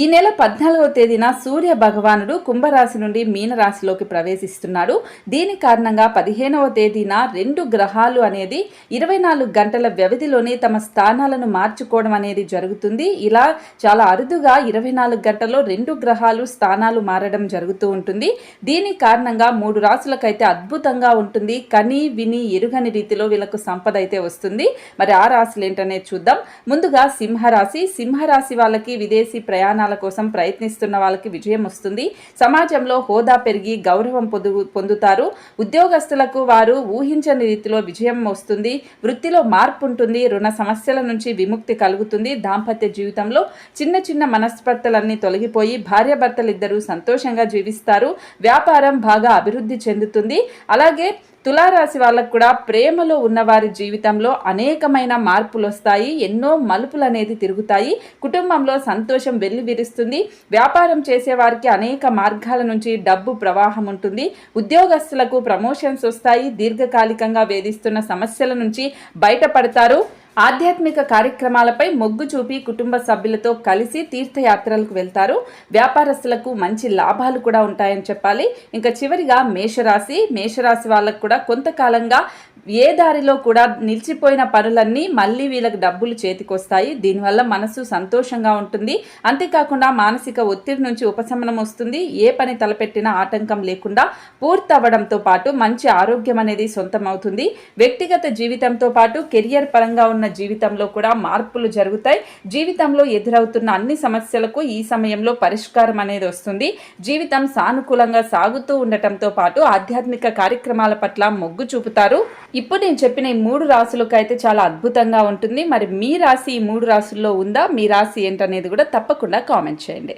ఈ నెల 14వ తేదీన సూర్య భగవానుడు కుంభరాశి నుండి మీనరాశిలోకి ప్రవేశిస్తున్నాడు. దీని కారణంగా 15వ తేదీన 2 గ్రహాలు అనేది 24 గంటల వ్యవధిలోనే తమ స్థానాలను మార్చుకోవడం అనేది జరుగుతుంది. ఇలా చాలా అరుదుగా 24 గంటల్లో 2 గ్రహాలు స్థానాలు మారడం జరుగుతూ ఉంటుంది. దీని కారణంగా 3 రాశులకైతే అద్భుతంగా ఉంటుంది. కని విని ఎరుగని రీతిలో వీళ్ళకు సంపద అయితే వస్తుంది. మరి ఆ రాశులు ఏంటనేది చూద్దాం. ముందుగా సింహరాశి వాళ్ళకి విదేశీ ప్రయాణాల కోసం ప్రయత్నిస్తున్న వాళ్ళకి విజయం వస్తుంది. సమాజంలో హోదా పెరిగి గౌరవం పొందుతారు. ఉద్యోగస్తులకు వారు ఊహించని రీతిలో విజయం వస్తుంది. వృత్తిలో మార్పు ఉంటుంది. రుణ సమస్యల నుంచి విముక్తి కలుగుతుంది. దాంపత్య జీవితంలో చిన్న చిన్న మనస్పర్ధలన్నీ తొలగిపోయి భార్యాభర్తలిద్దరూ సంతోషంగా జీవిస్తారు. వ్యాపారం బాగా అభివృద్ధి చెందుతుంది. అలాగే తులారాశి వాళ్ళకు కూడా ప్రేమలో ఉన్నవారి జీవితంలో అనేకమైన మార్పులు వస్తాయి. ఎన్నో మలుపులు అనేది తిరుగుతాయి. కుటుంబంలో సంతోషం వెల్లివిరుస్తుంది. వ్యాపారం చేసేవారికి అనేక మార్గాల నుంచి డబ్బు ప్రవాహం ఉంటుంది. ఉద్యోగస్తులకు ప్రమోషన్స్ వస్తాయి. దీర్ఘకాలికంగా వేధిస్తున్న సమస్యల నుంచి బయటపడతారు. ఆధ్యాత్మిక కార్యక్రమాలపై మొగ్గు చూపి కుటుంబ సభ్యులతో కలిసి తీర్థయాత్రలకు వెళ్తారు. వ్యాపారస్తులకు మంచి లాభాలు కూడా ఉంటాయని చెప్పాలి. ఇంకా చివరిగా మేషరాశి వాళ్ళకు కూడా కొంతకాలంగా ఏ దారిలో కూడా నిలిచిపోయిన పనులన్నీ మళ్ళీ వీళ్ళకి డబ్బులు చేతికొస్తాయి. దీనివల్ల మనసు సంతోషంగా ఉంటుంది. అంతేకాకుండా మానసిక ఒత్తిడి నుంచి ఉపశమనం వస్తుంది. ఏ పని తలపెట్టినా ఆటంకం లేకుండా పూర్తవ్వడంతో పాటు మంచి ఆరోగ్యం అనేది సొంతం అవుతుంది. వ్యక్తిగత జీవితంతో పాటు కెరియర్ పరంగా ఉన్న జీవితంలో కూడా మార్పులు జరుగుతాయి. జీవితంలో ఎదురవుతున్న అన్ని సమస్యలకు ఈ సమయంలో పరిష్కారం అనేది వస్తుంది. జీవితం సానుకూలంగా సాగుతూ ఉండటంతో పాటు ఆధ్యాత్మిక కార్యక్రమాల పట్ల మొగ్గు చూపుతారు. ఇప్పుడు నేను చెప్పిన ఈ 3 రాశులకు అయితే చాలా అద్భుతంగా ఉంటుంది. మరి మీ రాశి ఈ 3 రాశుల్లో ఉందా? మీ రాశి ఏంటనేది కూడా తప్పకుండా కామెంట్ చేయండి.